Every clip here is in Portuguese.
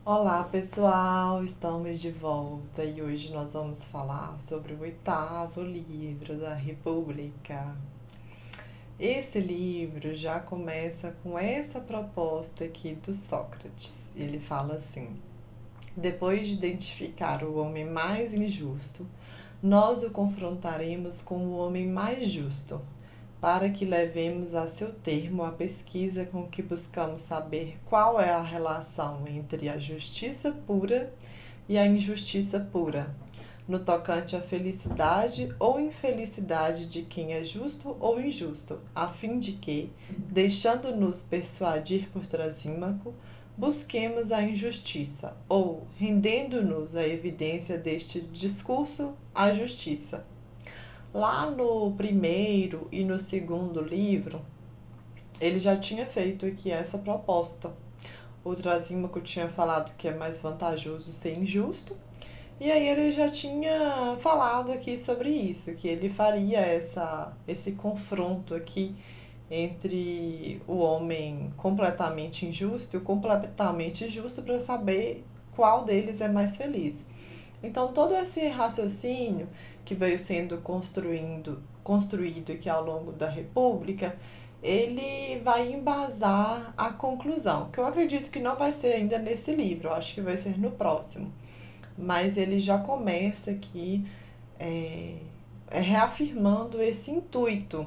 Olá pessoal, estamos de volta e hoje nós vamos falar sobre o oitavo livro da República. Esse livro já começa com essa proposta aqui do Sócrates. Ele fala assim: depois de identificar o homem mais injusto, nós o confrontaremos com o homem mais justo, para que levemos a seu termo a pesquisa com que buscamos saber qual é a relação entre a justiça pura e a injustiça pura, no tocante à felicidade ou infelicidade de quem é justo ou injusto, a fim de que, deixando-nos persuadir por Trasímaco, busquemos a injustiça, ou, rendendo-nos à evidência deste discurso, a justiça. Lá no primeiro e no segundo livro, ele já tinha feito aqui essa proposta. O Trasímaco tinha falado que é mais vantajoso ser injusto, e aí ele já tinha falado aqui sobre isso, que ele faria esse confronto aqui entre o homem completamente injusto e o completamente justo para saber qual deles é mais feliz. Então, todo esse raciocínio que veio sendo construído aqui ao longo da República, ele vai embasar a conclusão, que eu acredito que não vai ser ainda nesse livro, eu acho que vai ser no próximo. Mas ele já começa aqui é, reafirmando esse intuito.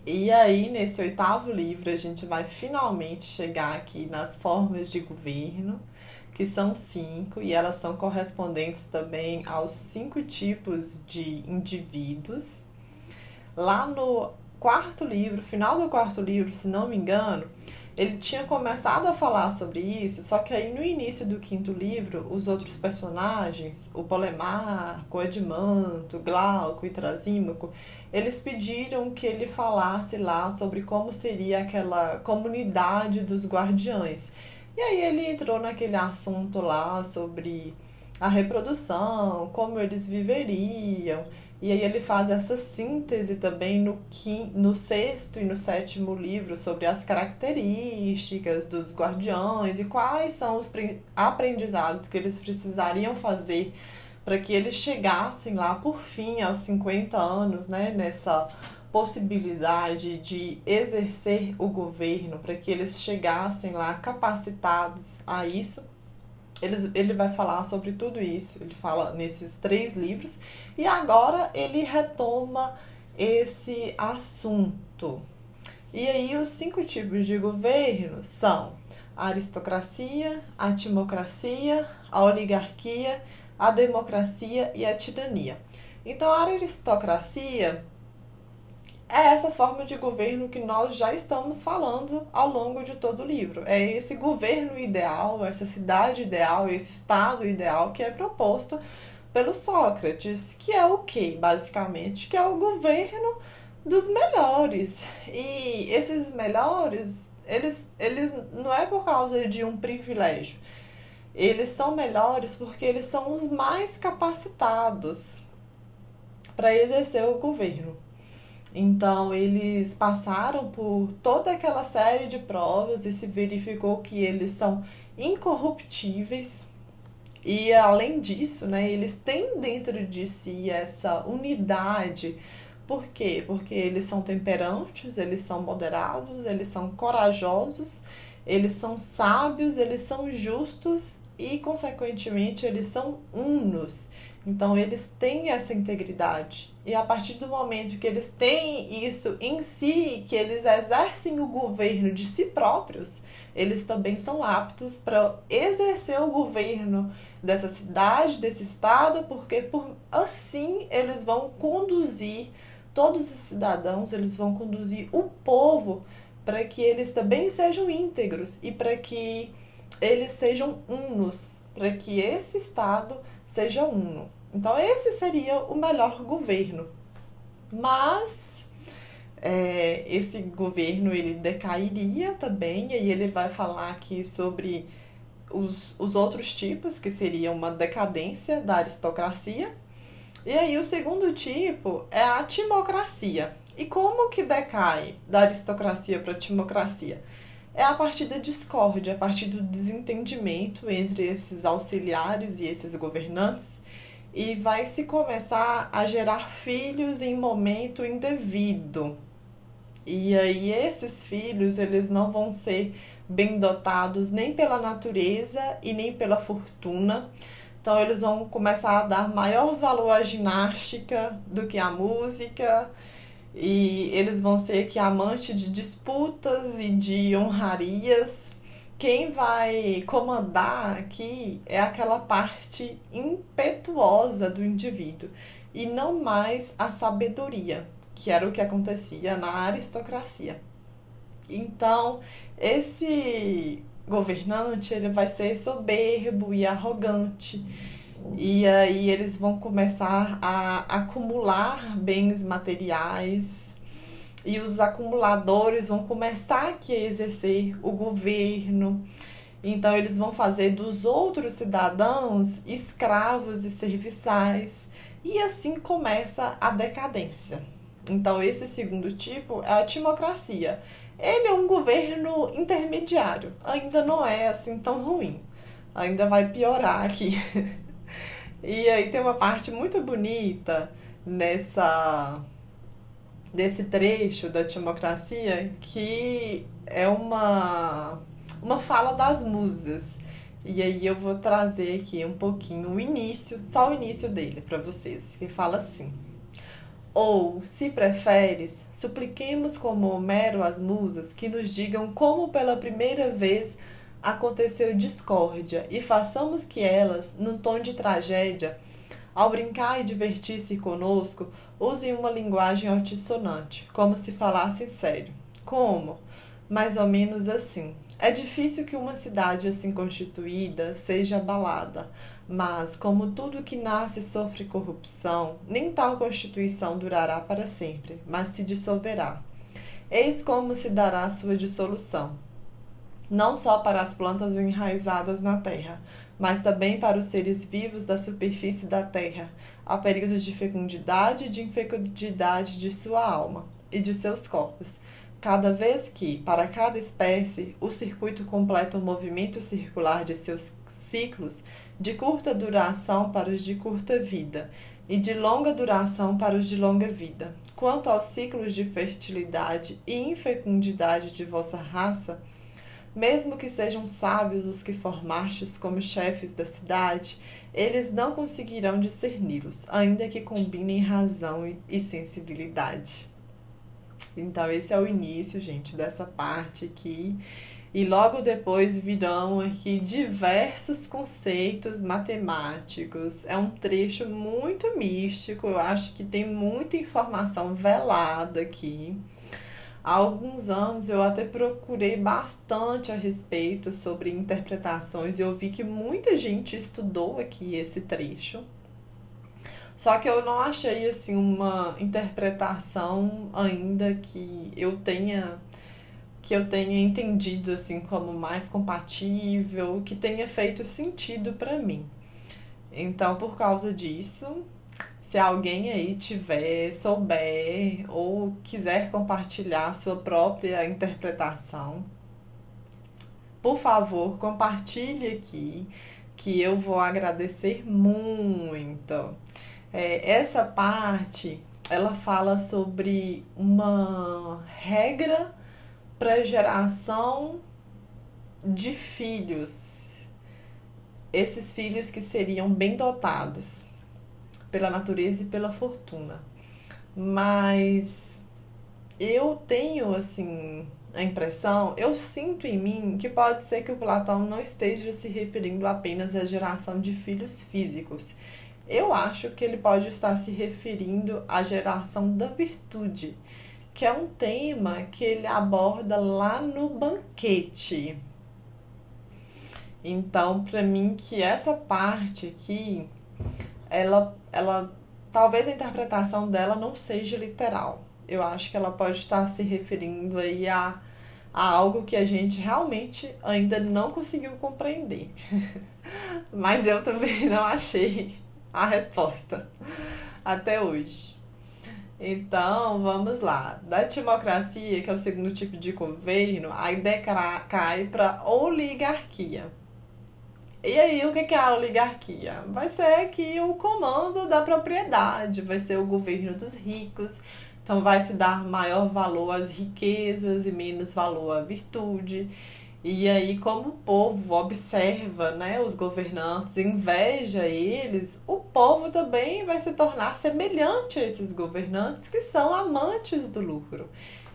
E aí, nesse oitavo livro, a gente vai finalmente chegar aqui nas formas de governo, que são cinco, e elas são correspondentes também aos cinco tipos de indivíduos. Lá no quarto livro, final do quarto livro, se não me engano, ele tinha começado a falar sobre isso, só que aí no início do quinto livro, os outros personagens, o Polemarco, o Edmanto, Glauco e Trasímaco, eles pediram que ele falasse lá sobre como seria aquela comunidade dos guardiães. E aí ele entrou naquele assunto lá sobre a reprodução, como eles viveriam. E aí ele faz essa síntese também no sexto e no sétimo livro sobre as características dos guardiões e quais são os aprendizados que eles precisariam fazer para que eles chegassem lá por fim aos 50 anos, né, nessa possibilidade de exercer o governo, para que eles chegassem lá capacitados a isso. Ele vai falar sobre tudo isso, ele fala nesses três livros, e agora ele retoma esse assunto. E aí, os cinco tipos de governo são a aristocracia, a timocracia, a oligarquia, a democracia e a tirania. Então, a aristocracia é essa forma de governo que nós já estamos falando ao longo de todo o livro. É esse governo ideal, essa cidade ideal, esse estado ideal que é proposto pelo Sócrates, que é o que, basicamente? Que é o governo dos melhores. E esses melhores, eles não é por causa de um privilégio. Eles são melhores porque eles são os mais capacitados para exercer o governo. Então, eles passaram por toda aquela série de provas e se verificou que eles são incorruptíveis. E além disso, né, eles têm dentro de si essa unidade. Por quê? Porque eles são temperantes, eles são moderados, eles são corajosos, eles são sábios, eles são justos e, consequentemente, eles são unos. Então, eles têm essa integridade. E a partir do momento que eles têm isso em si, que eles exercem o governo de si próprios, eles também são aptos para exercer o governo dessa cidade, desse estado, porque assim eles vão conduzir todos os cidadãos, eles vão conduzir o povo para que eles também sejam íntegros e para que eles sejam unos, para que esse estado seja uno. Então esse seria o melhor governo. Mas esse governo ele decairia também, e aí ele vai falar aqui sobre os outros tipos, que seria uma decadência da aristocracia. E aí o segundo tipo é a timocracia. E como que decai da aristocracia para a timocracia? é a partir da discórdia, a partir do desentendimento entre esses auxiliares e esses governantes, e vai se começar a gerar filhos em momento indevido. E aí esses filhos, eles não vão ser bem dotados nem pela natureza e nem pela fortuna. Então eles vão começar a dar maior valor à ginástica do que à música, e eles vão ser que amante de disputas e de honrarias. Quem vai comandar aqui é aquela parte impetuosa do indivíduo e não mais a sabedoria, que era o que acontecia na aristocracia. Então, esse governante, ele vai ser soberbo e arrogante. E aí eles vão começar a acumular bens materiais, e os acumuladores vão começar aqui a exercer o governo. Então eles vão fazer dos outros cidadãos escravos e serviçais, e assim começa a decadência. Então esse segundo tipo é a timocracia. Ele é um governo intermediário, ainda não é assim tão ruim, ainda vai piorar aqui. E aí tem uma parte muito bonita nesse trecho da timocracia, que é uma fala das musas. E aí eu vou trazer aqui um pouquinho o início, só o início dele para vocês, que fala assim: ou, se preferes, supliquemos como Homero às musas que nos digam como pela primeira vez aconteceu discórdia, e façamos que elas, num tom de tragédia, ao brincar e divertir-se conosco, usem uma linguagem altissonante, como se falassem sério. Como? Mais ou menos assim. É difícil que uma cidade assim constituída seja abalada, mas, como tudo que nasce sofre corrupção, nem tal constituição durará para sempre, mas se dissolverá. Eis como se dará sua dissolução, não só para as plantas enraizadas na terra, mas também para os seres vivos da superfície da terra, a períodos de fecundidade e de infecundidade de sua alma e de seus corpos, cada vez que, para cada espécie, o circuito completa o movimento circular de seus ciclos, de curta duração para os de curta vida, e de longa duração para os de longa vida. Quanto aos ciclos de fertilidade e infecundidade de vossa raça, mesmo que sejam sábios os que formastes como chefes da cidade, eles não conseguirão discerni-los, ainda que combinem razão e sensibilidade. Então esse é o início, gente, dessa parte aqui. E logo depois virão aqui diversos conceitos matemáticos. É um trecho muito místico, eu acho que tem muita informação velada aqui. Há alguns anos eu até procurei bastante a respeito sobre interpretações e eu vi que muita gente estudou aqui esse trecho. Só que eu não achei assim uma interpretação ainda que eu tenha entendido assim como mais compatível, que tenha feito sentido para mim. Então, por causa disso, se alguém aí souber ou quiser compartilhar sua própria interpretação, por favor, compartilhe aqui, que eu vou agradecer muito. Essa parte, ela fala sobre uma regra para geração de filhos. Esses filhos que seriam bem dotados pela natureza e pela fortuna. Mas eu tenho, assim, a impressão, eu sinto em mim que pode ser que o Platão não esteja se referindo apenas à geração de filhos físicos. Eu acho que ele pode estar se referindo à geração da virtude, que é um tema que ele aborda lá no Banquete. Então, para mim, que essa parte aqui, ela talvez a interpretação dela não seja literal. Eu acho que ela pode estar se referindo aí a algo que a gente realmente ainda não conseguiu compreender. Mas eu também não achei a resposta até hoje. Então, vamos lá. Da democracia, que é o segundo tipo de governo, a ideia cai para oligarquia. E aí, o que é a oligarquia? Vai ser que o comando da propriedade, vai ser o governo dos ricos, então vai se dar maior valor às riquezas e menos valor à virtude. E aí, como o povo observa, né, os governantes, inveja eles, o povo também vai se tornar semelhante a esses governantes que são amantes do lucro.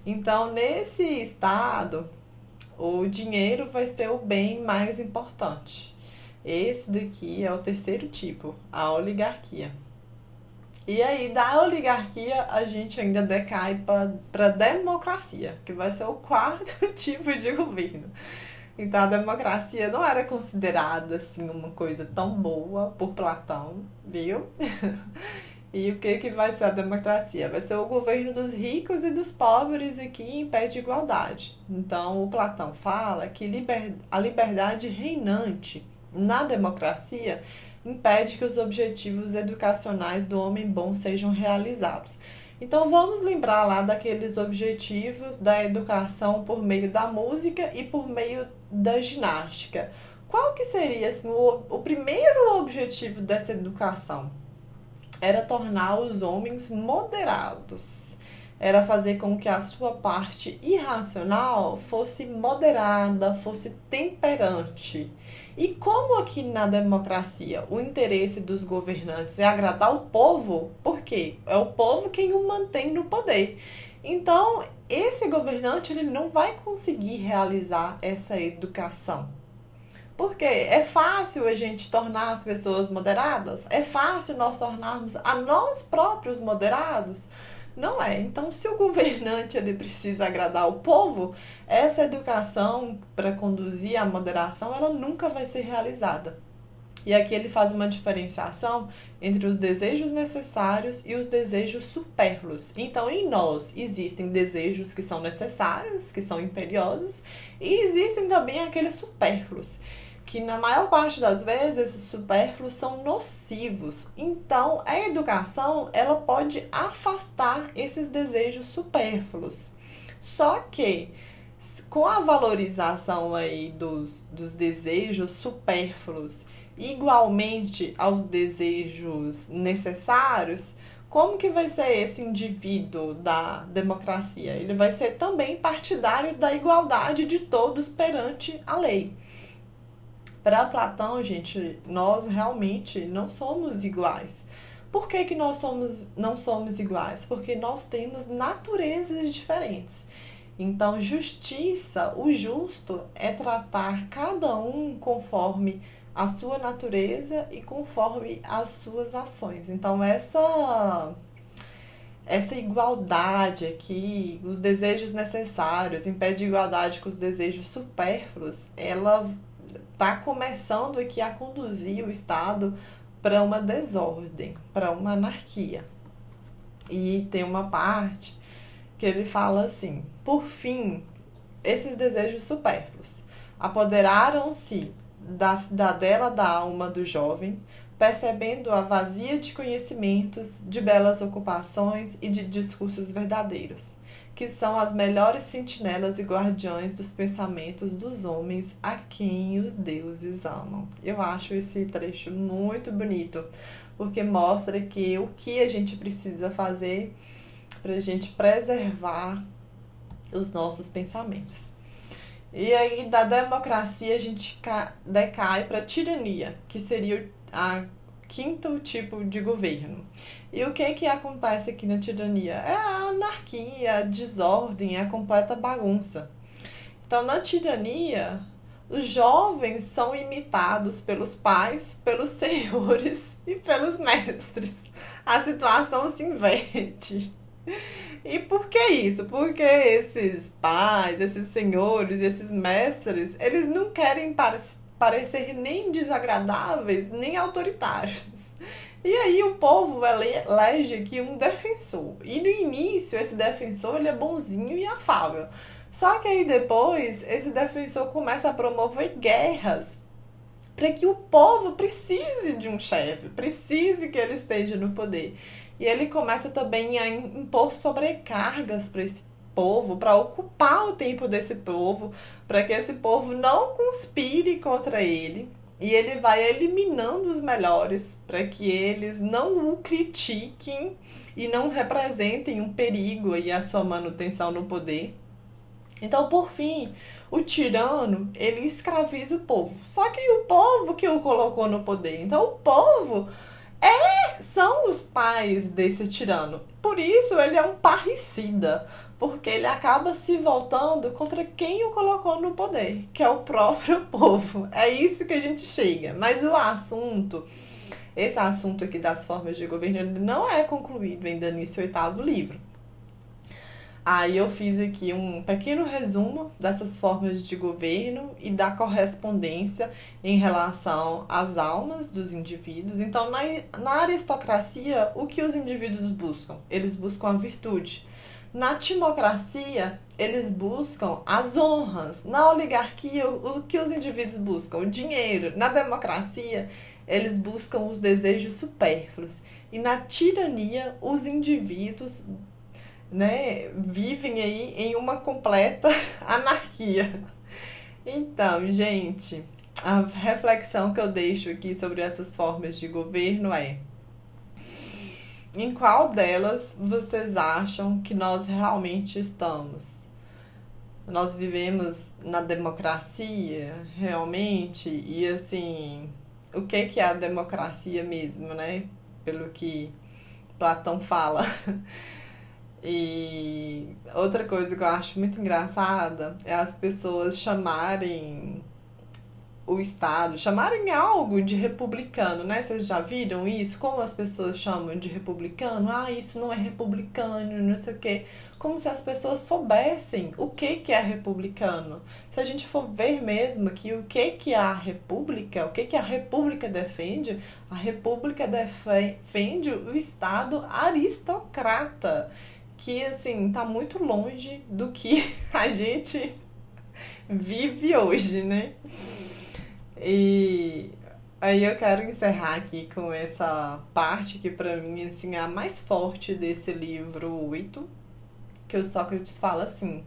Então, nesse estado, o dinheiro vai ser o bem mais importante. Esse daqui é o terceiro tipo, a oligarquia. E aí, da oligarquia, a gente ainda decai para a democracia, que vai ser o quarto tipo de governo. Então, a democracia não era considerada assim uma coisa tão boa por Platão, viu? E o que vai ser a democracia? Vai ser o governo dos ricos e dos pobres aqui em pé de igualdade. Então, o Platão fala que a liberdade reinante na democracia impede que os objetivos educacionais do homem bom sejam realizados. Então vamos lembrar lá daqueles objetivos da educação por meio da música e por meio da ginástica. Qual que seria assim, o primeiro objetivo dessa educação? Era tornar os homens moderados. Era fazer com que a sua parte irracional fosse moderada, fosse temperante. E como aqui na democracia o interesse dos governantes é agradar o povo, por quê? É o povo quem o mantém no poder. Então, esse governante ele não vai conseguir realizar essa educação. Porque é fácil a gente tornar as pessoas moderadas? É fácil nós tornarmos a nós próprios moderados? Não é. Então, se o governante ele precisa agradar o povo, essa educação para conduzir a moderação, ela nunca vai ser realizada. E aqui ele faz uma diferenciação entre os desejos necessários e os desejos supérfluos. Então, em nós existem desejos que são necessários, que são imperiosos, e existem também aqueles supérfluos, que na maior parte das vezes esses supérfluos são nocivos. Então, a educação ela pode afastar esses desejos supérfluos. Só que com a valorização aí dos desejos supérfluos igualmente aos desejos necessários, como que vai ser esse indivíduo da democracia? Ele vai ser também partidário da igualdade de todos perante a lei. Para Platão, gente, nós realmente não somos iguais. Por que nós não somos iguais? Porque nós temos naturezas diferentes. Então, justiça, o justo é tratar cada um conforme a sua natureza e conforme as suas ações. Então, essa igualdade aqui, os desejos necessários, impede igualdade com os desejos supérfluos, ela está começando aqui a conduzir o Estado para uma desordem, para uma anarquia. E tem uma parte que ele fala assim: por fim, esses desejos supérfluos apoderaram-se da cidadela da alma do jovem, percebendo-a vazia de conhecimentos, de belas ocupações e de discursos verdadeiros, que são as melhores sentinelas e guardiães dos pensamentos dos homens a quem os deuses amam. Eu acho esse trecho muito bonito, porque mostra que o que a gente precisa fazer para a gente preservar os nossos pensamentos. E aí, da democracia, a gente decai para a tirania, que seria a quinto tipo de governo. E o que acontece aqui na tirania? É a anarquia, a desordem, a completa bagunça. Então, na tirania, os jovens são imitados pelos pais, pelos senhores e pelos mestres. A situação se inverte. E por que isso? Porque esses pais, esses senhores, esses mestres, eles não querem parecer nem desagradáveis, nem autoritários. E aí o povo elege aqui um defensor. E no início, esse defensor ele é bonzinho e afável. Só que aí depois, esse defensor começa a promover guerras para que o povo precise de um chefe, precise que ele esteja no poder. E ele começa também a impor sobrecargas para esse povo, para ocupar o tempo desse povo, para que esse povo não conspire contra ele. E ele vai eliminando os melhores para que eles não o critiquem e não representem um perigo e a sua manutenção no poder. Então, por fim, o tirano, ele escraviza o povo. Só que o povo que o colocou no poder. Então, o povo são os pais desse tirano. Por isso, ele é um parricida, porque ele acaba se voltando contra quem o colocou no poder, que é o próprio povo. É isso que a gente chega. Mas o assunto, esse assunto aqui das formas de governo, ele não é concluído ainda nesse 8º livro. Aí eu fiz aqui um pequeno resumo dessas formas de governo e da correspondência em relação às almas dos indivíduos. Então, na aristocracia, o que os indivíduos buscam? Eles buscam a virtude. Na timocracia, eles buscam as honras. Na oligarquia, o que os indivíduos buscam? O dinheiro. Na democracia, eles buscam os desejos supérfluos. E na tirania, os indivíduos, né, vivem aí em uma completa anarquia. Então, gente, a reflexão que eu deixo aqui sobre essas formas de governo é: em qual delas vocês acham que nós realmente estamos? Nós vivemos na democracia, realmente? E assim, o que é a democracia mesmo, né? Pelo que Platão fala. E outra coisa que eu acho muito engraçada é as pessoas chamarem o Estado, chamarem algo de republicano, né? Vocês já viram isso? Como as pessoas chamam de republicano? Ah, isso não é republicano, não sei o quê. Como se as pessoas soubessem o que é republicano. Se a gente for ver mesmo que o que é a república, o que a república defende, a república defende o Estado aristocrata, que assim tá muito longe do que a gente vive hoje, né? E aí eu quero encerrar aqui com essa parte que pra mim assim é a mais forte desse livro 8, que o Sócrates fala assim: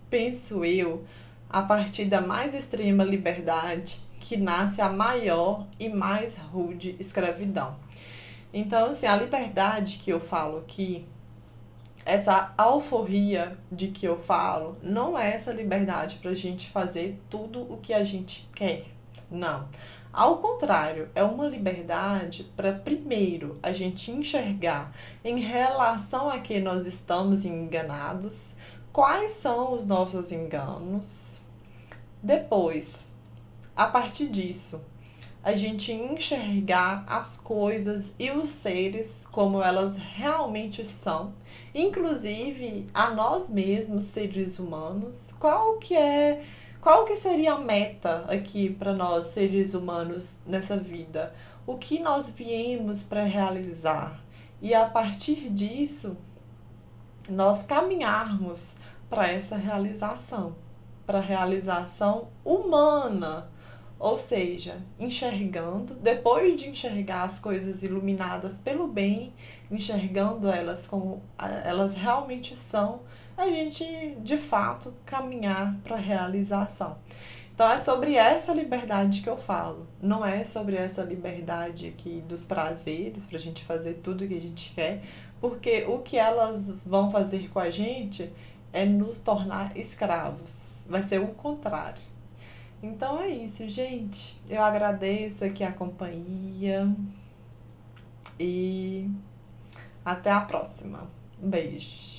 penso eu, a partir da mais extrema liberdade que nasce a maior e mais rude escravidão. Então, assim, a liberdade que eu falo aqui, essa alforria de que eu falo, não é essa liberdade pra gente fazer tudo o que a gente quer. Não. Ao contrário, é uma liberdade para, primeiro, a gente enxergar em relação a que nós estamos enganados, quais são os nossos enganos. Depois, a partir disso, a gente enxergar as coisas e os seres como elas realmente são, inclusive a nós mesmos, seres humanos. Qual que seria a meta aqui para nós, seres humanos, nessa vida? O que nós viemos para realizar? E a partir disso, nós caminharmos para essa realização, para a realização humana. Ou seja, enxergando, depois de enxergar as coisas iluminadas pelo bem, enxergando elas como elas realmente são, a gente de fato caminhar para a realização. Então é sobre essa liberdade que eu falo, não é sobre essa liberdade aqui dos prazeres, para a gente fazer tudo o que a gente quer, porque o que elas vão fazer com a gente é nos tornar escravos, vai ser o contrário. Então é isso, gente. Eu agradeço aqui a companhia e até a próxima. Um beijo.